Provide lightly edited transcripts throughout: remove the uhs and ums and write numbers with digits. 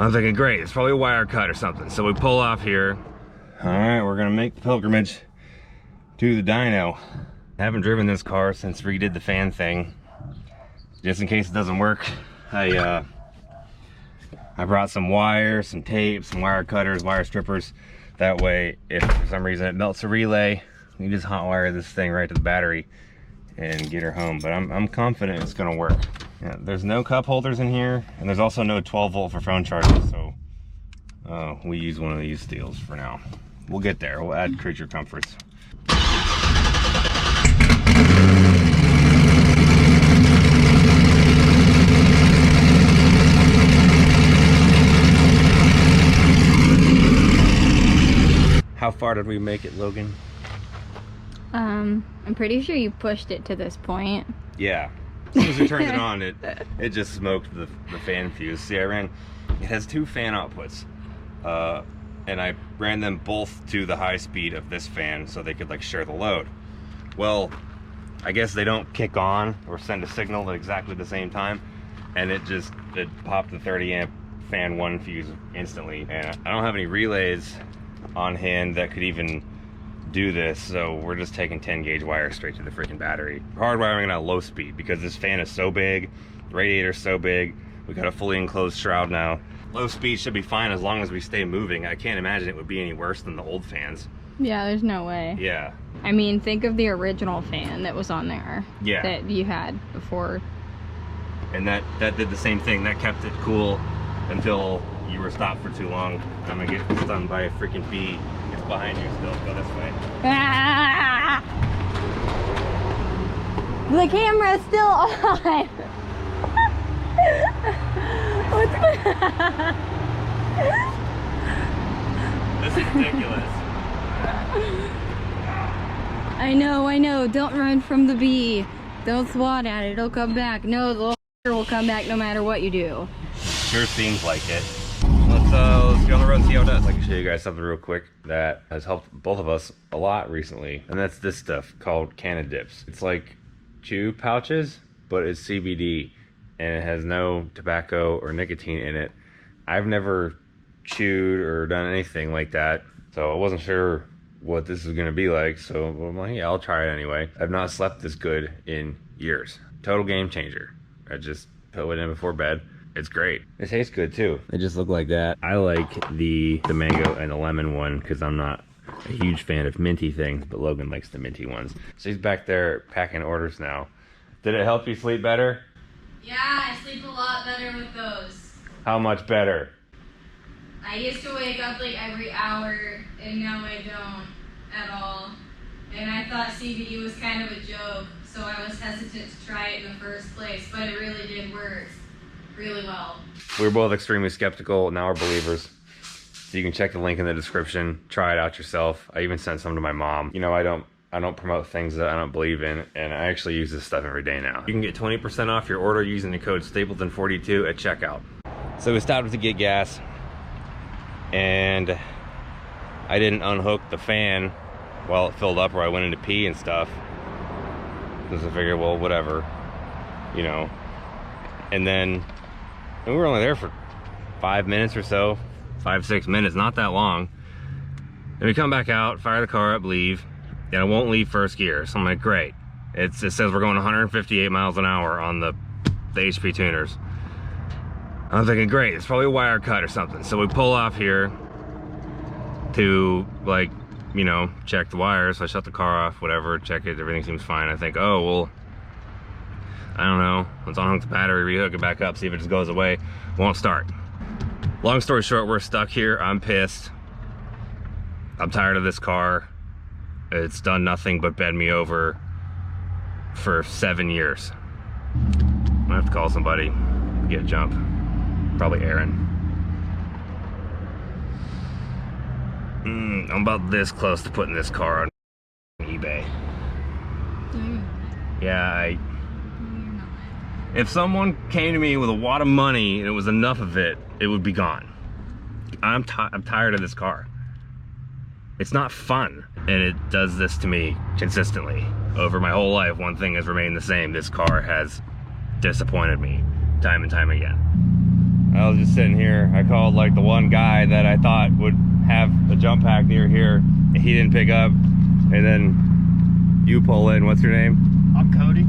I'm thinking, great, it's probably a wire cut or something. So we pull off here. All right, we're gonna make the pilgrimage to the dyno. I haven't driven this car since we did the fan thing. Just in case it doesn't work, I brought some wire, some tape, some wire cutters, wire strippers. That way, if for some reason it melts a relay, you just hot wire this thing right to the battery and get her home. But I'm confident it's gonna work. Yeah, there's no cup holders in here, and there's also no 12 volt for phone chargers, so we use one of these steels for now. We'll get there, we'll add creature comforts. How far did we make it, Logan? I'm pretty sure you pushed it to this point. Yeah. As soon as we turned it on, it just smoked the fan fuse. See, it has two fan outputs. And I ran them both to the high speed of this fan so they could like share the load. Well, I guess they don't kick on or send a signal at exactly the same time. And it popped the 30 amp fan 1 fuse instantly. And I don't have any relays on hand that could even do this, so we're just taking 10 gauge wire straight to the freaking battery. Hard wiring at low speed because this fan is so big, the radiator's so big, we got a fully enclosed shroud now. Low speed should be fine as long as we stay moving. I can't imagine it would be any worse than the old fans. Yeah, there's no way. Yeah. I mean, think of the original fan that was on there. Yeah. That you had before. And that did the same thing. That kept it cool until you were stopped for too long. I'm gonna get stung by a freaking bee. It's behind you still. Go this way. Ah! The camera's still on. What's This is ridiculous. I know. Don't run from the bee. Don't swat at it. It'll come back. No, the little will come back no matter what you do. Sure seems like it. Let's get on the road and see how it does. I can show you guys something real quick that has helped both of us a lot recently, and that's this stuff called Kahne dips. It's like chew pouches, but it's CBD, and it has no tobacco or nicotine in it. I've never chewed or done anything like that, so I wasn't sure what this is gonna be like, so I'm like, yeah, I'll try it anyway. I've not slept this good in years. Total game changer. I just put it in before bed. It's great. It tastes good too. They just look like that. I like the mango and the lemon one because I'm not a huge fan of minty things, but Logan likes the minty ones. So he's back there packing orders now. Did it help you sleep better? Yeah, I sleep a lot better with those. How much better? I used to wake up like every hour, and now I don't at all. And I thought CBD was kind of a joke, so I was hesitant to try it in the first place, but it really did work really well. We were both extremely skeptical. Now we're believers. So you can check the link in the description. Try it out yourself. I even sent some to my mom. You know, I don't promote things that I don't believe in, and I actually use this stuff every day now. You can get 20% off your order using the code Stapleton42 at checkout. So we stopped to get gas, and I didn't unhook the fan while it filled up, or I went into pee and stuff. Because I figured, well, whatever, you know. And then we were only there for 5 minutes or so, 5-6 minutes, not that long. And we come back out, fire the car up, leave, and it won't leave first gear. So I'm like, great. It says we're going 158 miles an hour on the HP tuners. I'm thinking, great, it's probably a wire cut or something. So we pull off here to, like, you know, check the wires. So I shut the car off, whatever, check it, everything seems fine. I think, oh, well, I don't know, let's unhook the battery, rehook it back up, see if it just goes away. Won't start. Long story short, we're stuck here. I'm pissed. I'm tired of this car. It's done nothing but bend me over for 7 years. I'm gonna have to call somebody, get a jump. Probably Aaron. I'm about this close to putting this car on eBay. Yeah, if someone came to me with a wad of money and it was enough of it, it would be gone. I'm tired of this car. It's not fun, and it does this to me consistently. Over my whole life, one thing has remained the same. This car has disappointed me time and time again. I was just sitting here. I called like the one guy that I thought would have a jump pack near here, and he didn't pick up. And then you pull in. What's your name? I'm Cody.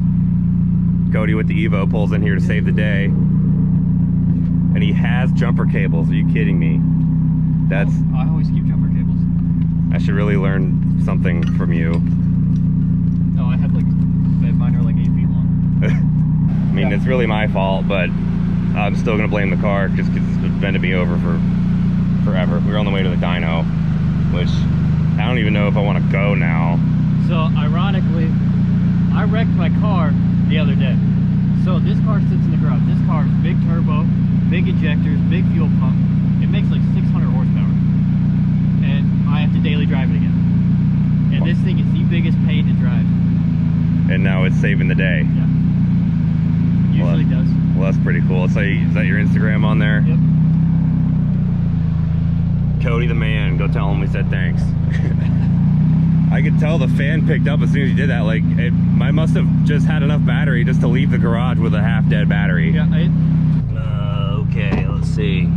Cody with the Evo pulls in here to save the day. And he has jumper cables. Are you kidding me? That's... I always keep jumper cables. I should really learn something from you. No, I have like... Mine are like 8 feet long. I mean, it's really my fault, but I'm still going to blame the car just because it's been to be over for forever. We were on the way to the dyno, which I don't even know if I want to go now. So, ironically, I wrecked my car the other day. So this car sits in the garage. This car is big turbo, big injectors, big fuel pump. It makes like 600 horsepower. And I have to daily drive it again. And this thing is the biggest pain to drive. And now it's saving the day. Yeah. Usually does. Well, that's pretty cool. So is that your Instagram on there? Yep. Cody the man. Go tell him we said thanks. I could tell the fan picked up as soon as you did that. Like, I must have just had enough battery just to leave the garage with a half-dead battery. Yeah. Okay, let's see.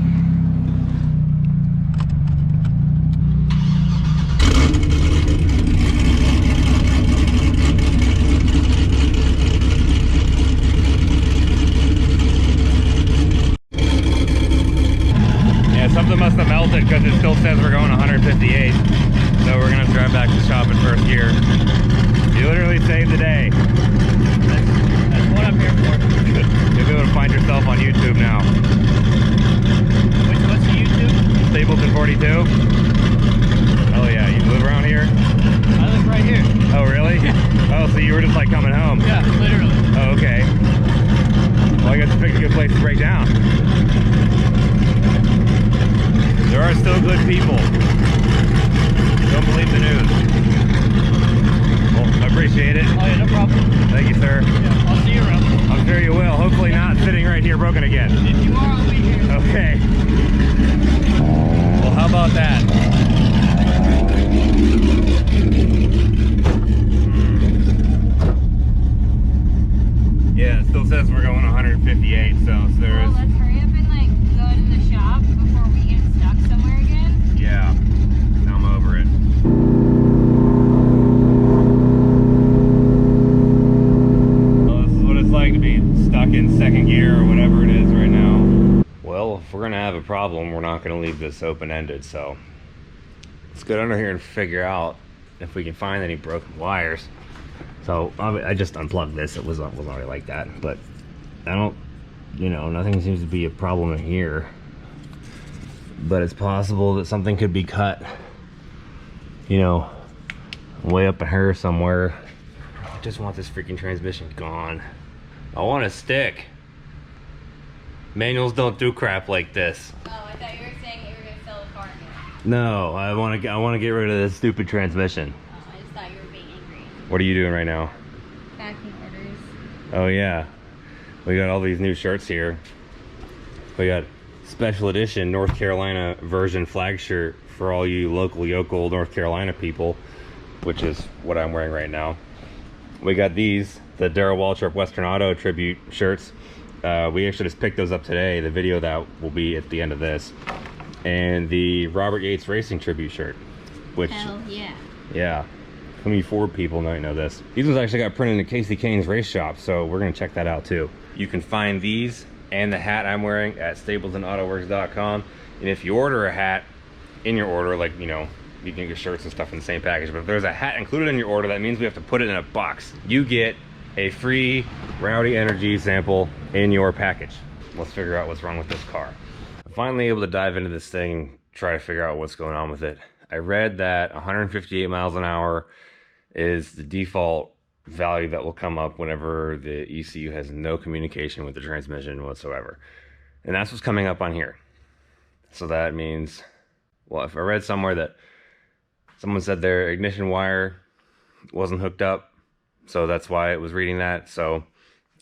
Yeah, something must have melted because it still says we're going 158. So we're gonna drive back to the shop in first gear. You literally saved the day. That's what I'm here for. You'll be able to find yourself on YouTube now. What's the YouTube? Stapleton 42. Oh yeah, you live around here? I live right here. Oh really? Oh, so you were just like coming home? Yeah, literally. Oh, okay. Well, I guess you picked a good place to break down. There are still good people. Don't believe the news. Well, I appreciate it. Oh yeah, no problem. Thank you, sir. Yeah, I'll see you around. I'm sure you will. Hopefully not sitting right here broken again. If you are, I'll be here. Okay. Well, how about that? Yeah, it still says we're going 158, so there is... Well, let's hurry up and like go to the shop before we get stuck somewhere again. Yeah, I'm over it. Well, this is what it's like to be stuck in second gear or whatever it is right now. Well, if we're gonna have a problem, we're not gonna leave this open-ended, so let's get under here and figure out if we can find any broken wires. So I just unplugged this. It was already like that, but I don't, you know, nothing seems to be a problem in here. But it's possible that something could be cut, you know, way up in here somewhere. I just want this freaking transmission gone. I want a stick. Manuals don't do crap like this. Oh, I thought you were saying you were gonna sell the car again. No, I want to get rid of this stupid transmission. Oh, I just thought you were being angry. What are you doing right now? Packing orders. Oh yeah, we got all these new shirts here. We got special edition North Carolina version flag shirt for all you local yokel North Carolina people, which is what I'm wearing right now. We got these, the Darrell Waltrip Western Auto tribute shirts. We actually just picked those up today. The video that will be at the end of this. And the Robert Yates Racing tribute shirt, which... Hell yeah. Yeah. How many Ford people might know this? These ones actually got printed in Kasey Kahne's race shop, so we're gonna check that out too. You can find these and the hat I'm wearing at staplesandautoworks.com. And if you order a hat in your order, like, you know, you can get shirts and stuff in the same package, but if there's a hat included in your order, that means we have to put it in a box. You get a free Rowdy Energy sample in your package. Let's figure out what's wrong with this car. I'm finally able to dive into this thing and try to figure out what's going on with it. I read that 158 miles an hour is the default value that will come up whenever the ECU has no communication with the transmission whatsoever. And that's what's coming up on here. So that means, well, if I read somewhere that someone said their ignition wire wasn't hooked up, so that's why it was reading that. So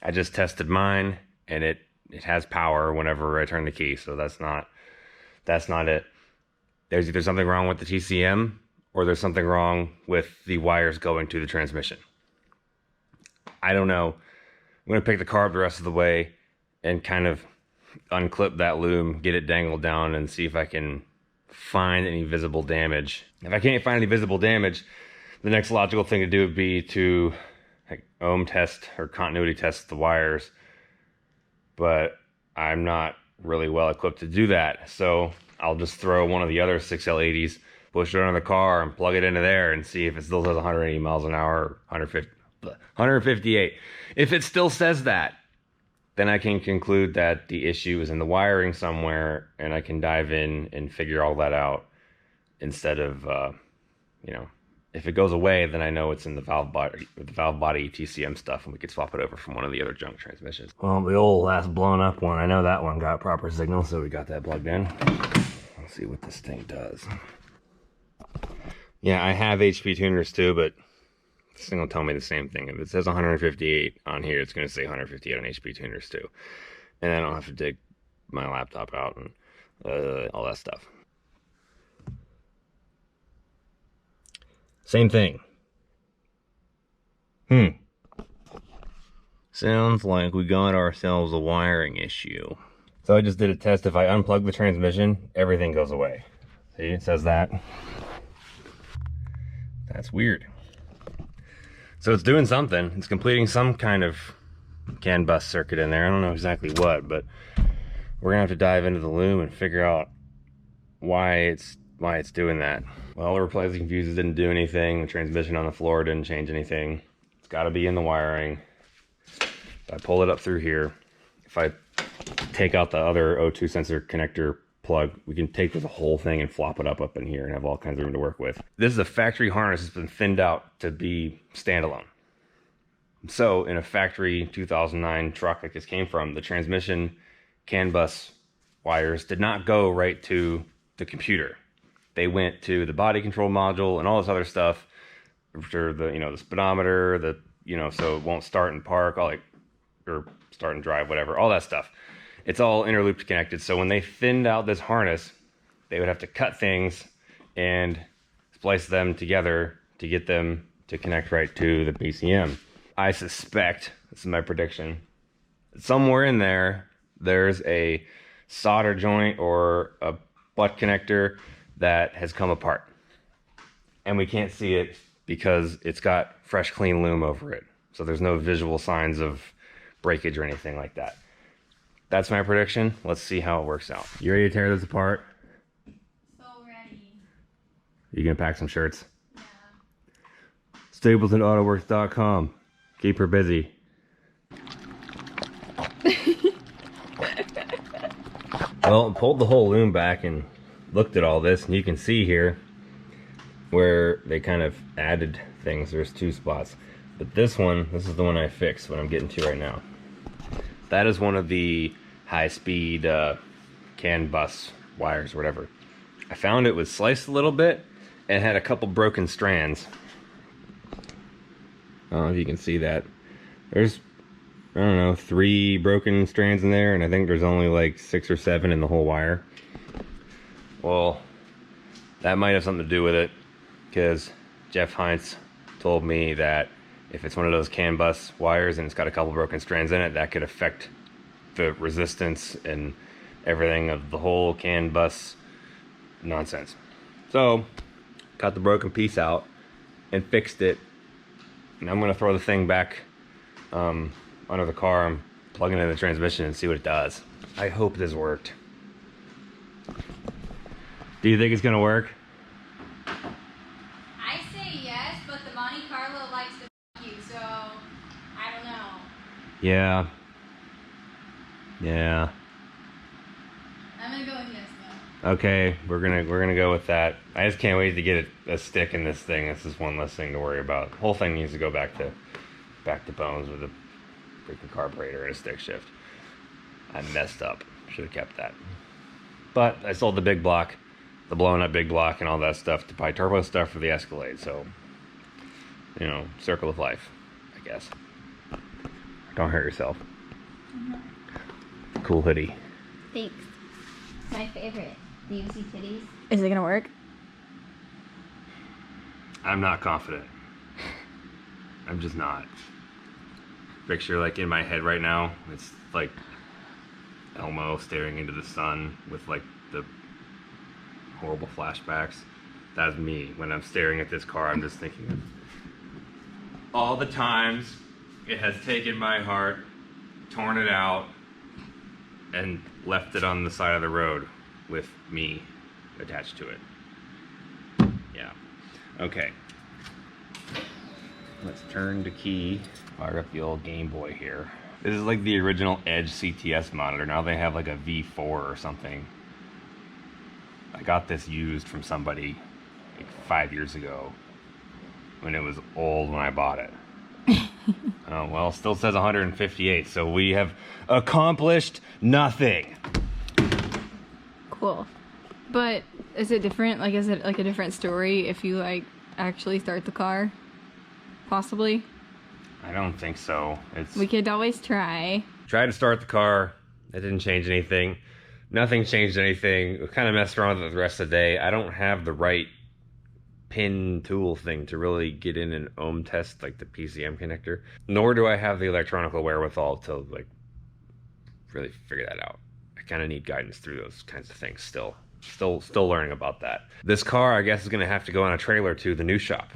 I just tested mine, and it has power whenever I turn the key. So that's not it. There's either something wrong with the TCM, or there's something wrong with the wires going to the transmission. I don't know. I'm going to pick the car up the rest of the way and kind of unclip that loom, get it dangled down, and see if I can find any visible damage. If I can't find any visible damage, the next logical thing to do would be to like ohm test or continuity test the wires. But I'm not really well equipped to do that. So I'll just throw one of the other 6L80s, push it under the car, and plug it into there and see if it still says 180 miles an hour or 158. If it still says that, then I can conclude that the issue is in the wiring somewhere, and I can dive in and figure all that out instead of, you know, if it goes away, then I know it's in the valve body TCM stuff, and we could swap it over from one of the other junk transmissions. Well, the old last blown up one, I know that one got proper signal, so we got that plugged in. Let's see what this thing does. Yeah, I have HP tuners too, but this thing will tell me the same thing. If it says 158 on here, it's going to say 158 on HP tuners too. And I don't have to dig my laptop out and all that stuff. Same thing. Sounds like we got ourselves a wiring issue. So I just did a test. If I unplug the transmission, everything goes away. See, it says that. That's weird. So it's doing something. It's completing some kind of CAN bus circuit in there. I don't know exactly what, but we're gonna have to dive into the loom and figure out why it's doing that. Well, the replacing fuses didn't do anything. The transmission on the floor didn't change anything. It's got to be in the wiring. If I pull it up through here, if I take out the other O2 sensor connector plug, we can take the whole thing and flop it up in here and have all kinds of room to work with. This is a factory harness that's been thinned out to be standalone. So in a factory 2009 truck like this came from, the transmission CAN bus wires did not go right to the computer. They went to the body control module and all this other stuff for the, you know, the speedometer, the, you know, so it won't start and park, or start and drive, whatever, all that stuff. It's all interlooped connected. So when they thinned out this harness, they would have to cut things and splice them together to get them to connect right to the PCM. I suspect, this is my prediction, somewhere in there, there's a solder joint or a butt connector that has come apart, and we can't see it because it's got fresh clean loom over it, so there's no visual signs of breakage or anything like that. That's my prediction. Let's see how it works out. You ready to tear this apart? So ready. You gonna pack some shirts? Yeah. StaplesandAutoworks.com. Keep her busy. Well, pulled the whole loom back and looked at all this, and you can see here where they kind of added things. There's two spots, but this is the one I fixed, what I'm getting to right now. That is one of the high-speed CAN bus wires, or whatever. I found it was sliced a little bit and had a couple broken strands. I don't know if you can see that. There's, I don't know, 3 broken strands in there, and I think there's only like 6 or 7 in the whole wire. Well, that might have something to do with it, because Jeff Heinz told me that if it's one of those CAN bus wires and it's got a couple broken strands in it, that could affect the resistance and everything of the whole CAN bus nonsense. So, got the broken piece out and fixed it, and I'm going to throw the thing back under the car and plug it into the transmission and see what it does. I hope this worked. Do you think it's gonna work? I say yes, but the Monte Carlo likes to f you, so I don't know. Yeah. I'm gonna go with yes though. Okay, we're gonna go with that. I just can't wait to get a stick in this thing. This is one less thing to worry about. The whole thing needs to go back to bones with a freaking carburetor and a stick shift. I messed up. Should have kept that. But I sold the big block, the blown up big block and all that stuff to buy turbo stuff for the Escalade. So, you know, circle of life, I guess. Don't hurt yourself. Cool hoodie. Thanks. My favorite. Do you see titties? Is it gonna work? I'm not confident. I'm just not. Picture like in my head right now, it's like Elmo staring into the sun with like the horrible flashbacks. That's me. When I'm staring at this car, I'm just thinking of all the times it has taken my heart, torn it out, and left it on the side of the road with me attached to it. Yeah. Okay. Let's turn the key. Fire up the old Game Boy here. This is like the original Edge CTS monitor. Now they have like a V4 or something. I got this used from somebody like 5 years ago when it was old when I bought it. Oh, well, still says 158, so we have accomplished nothing. Cool. But is it different? Like, is it like a different story if you like actually start the car? Possibly. I don't think so. We could always try. Tried to start the car. That didn't change anything. Nothing changed anything. We kind of messed around with it the rest of the day. I don't have the right pin tool thing to really get in an ohm test like the PCM connector. Nor do I have the electronical wherewithal to like really figure that out. I kind of need guidance through those kinds of things still. Still learning about that. This car, I guess, is going to have to go on a trailer to the new shop.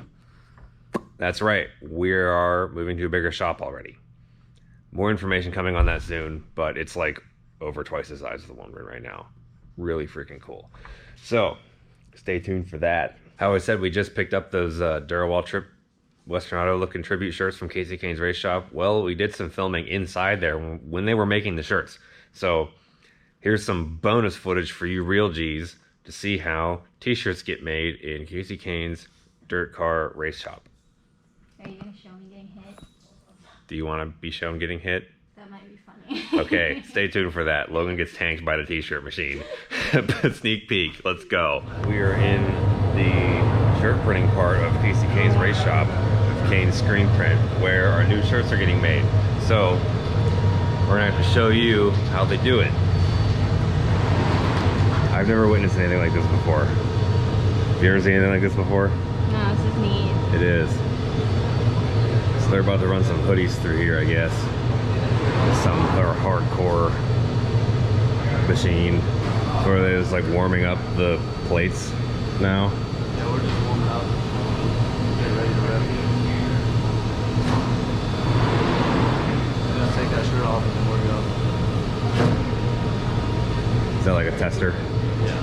That's right. We are moving to a bigger shop already. More information coming on that soon, but it's like over twice the size of the one we're in right now. Really freaking cool. So, stay tuned for that. How I said, we just picked up those Durowall Trip Western Auto looking tribute shirts from Kasey Kahne's Race Shop. Well, we did some filming inside there when they were making the shirts. So, here's some bonus footage for you real G's to see how t-shirts get made in Kasey Kahne's Dirt Car Race Shop. Are you gonna show me getting hit? Do you want to be shown getting hit? That might be funny. Okay, stay tuned for that. Logan gets tanked by the t-shirt machine. Sneak peek, let's go. We are in the shirt printing part of Kasey Kahne's Race Shop with Kahne's screen print, where our new shirts are getting made. So, we're gonna have to show you how they do it. I've never witnessed anything like this before. Have you ever seen anything like this before? No, this is neat. It is. So they're about to run some hoodies through here, I guess. Some hardcore machine. Or are they just like warming up the plates now? Yeah, we're just warming up. Getting ready to rip. I'm gonna take that shirt off and then we're going. Is that like a tester? Yeah.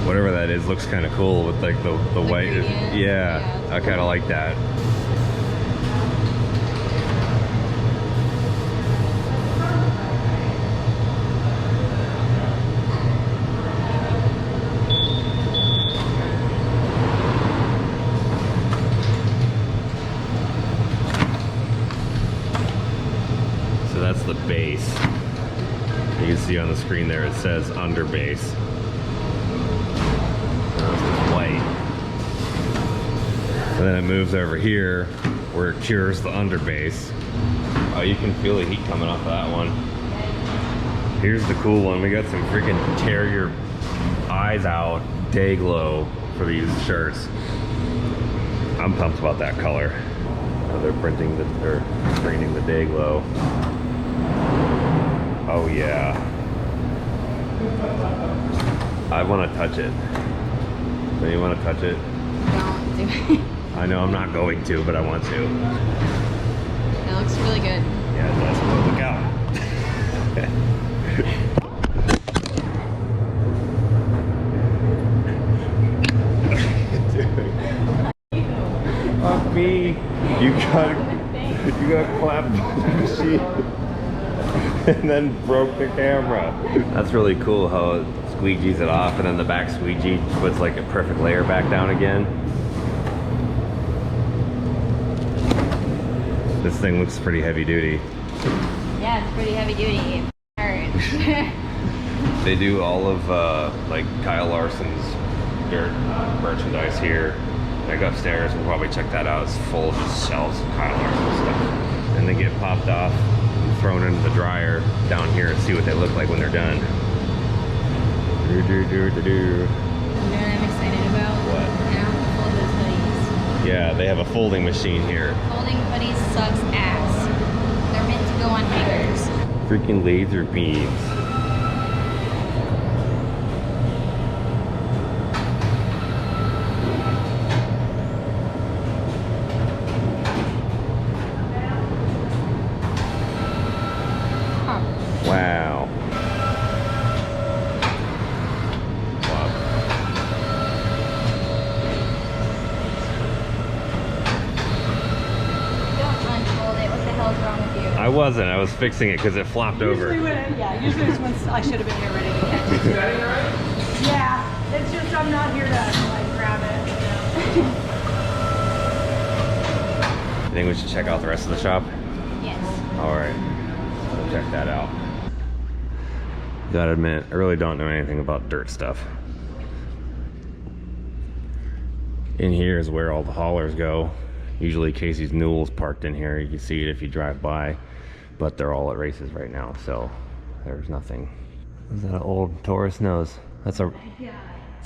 Whatever that is, looks kind of cool with like the white. gradient? Yeah, Yeah. I kind of like that. So that's the base. You can see on the screen there it says under base. White. And then it moves over here where it cures the underbase. Oh, you can feel the heat coming off of that one. Here's the cool one. We got some freaking tear your eyes out day glow for these shirts. I'm pumped about that color. They're printing or screening the day glow. Oh yeah. I want to touch it. Do you want to touch it? Don't do it. I know I'm not going to, but I want to. It looks really good. Yeah, it does. Well, look out. Fuck me. You got clapped by the machine and then broke the camera. That's really cool how it squeegees it off and then the back squeegee puts like a perfect layer back down again. This thing looks pretty heavy duty. Yeah, it's pretty heavy duty. It hurts. They do all of like Kyle Larson's dirt merchandise here. Like upstairs, we'll probably check that out. It's full of just shelves of Kyle Larson stuff. And they get popped off and thrown into the dryer down here and see what they look like when they're done. You know what I'm excited about? What? Now, fold those hoodies. Yeah, they have a folding machine here. Folding hoodies sucks ass. They're meant to go on hangers. Freaking laser beams. Huh. Wow. Wow. Don't unfold it. What the hell's wrong with you? I wasn't. I was fixing it because it flopped over. Usually it's when I should have been here ready to catch it. Yeah, it's just I'm not here to like grab it. You think we should check out the rest of the shop? Yes. Alright. We'll check that out. Gotta admit, I really don't know anything about dirt stuff. In here is where all the haulers go. Usually Kasey's Newell's parked in here. You can see it if you drive by. But they're all at races right now, so there's nothing. Is that an old Taurus nose? It's a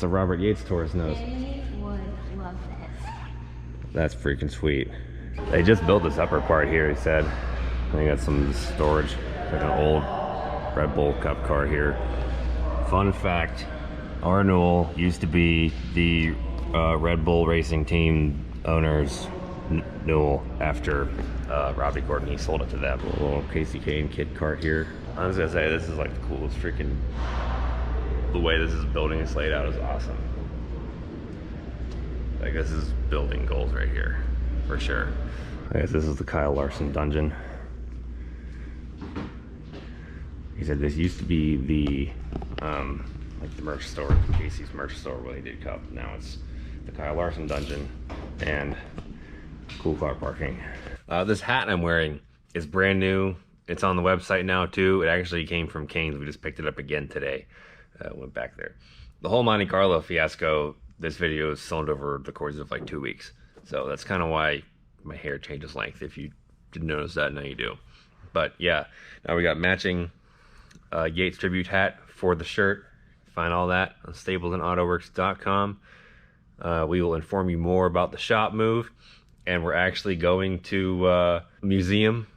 Robert Yates Taurus nose. They would love this. That's freaking sweet. They just built this upper part here, he said. They got some storage, like an old Red Bull Cup car here. Fun fact, our Newell used to be the Red Bull racing team owner's Newell after Robbie Gordon, he sold it to them. A little Kasey Kahne kid cart here. I was gonna say, this is like the coolest freaking, the way this is building is laid out is awesome. Like this is building goals right here, for sure. I guess this is the Kyle Larson dungeon. He said this used to be the, like the merch store, Kasey's merch store where they did Cup. Now it's the Kyle Larson dungeon and cool car parking. This hat I'm wearing is brand new. It's on the website now too. It actually came from Kane's. We just picked it up again today. Went back there. The whole Monte Carlo fiasco, this video is filmed over the course of like 2 weeks. So that's kind of why my hair changes length. If you didn't notice that, now you do. But yeah, now we got matching Yates tribute hat for the shirt. Find all that on stablesandautoworks.com. We will inform you more about the shop move. And we're actually going to a museum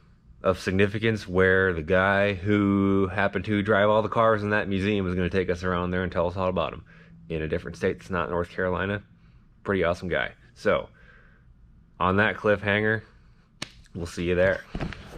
of significance where the guy who happened to drive all the cars in that museum is going to take us around there and tell us all about him in a different state that's not North Carolina. Pretty awesome guy. So, on that cliffhanger, we'll see you there.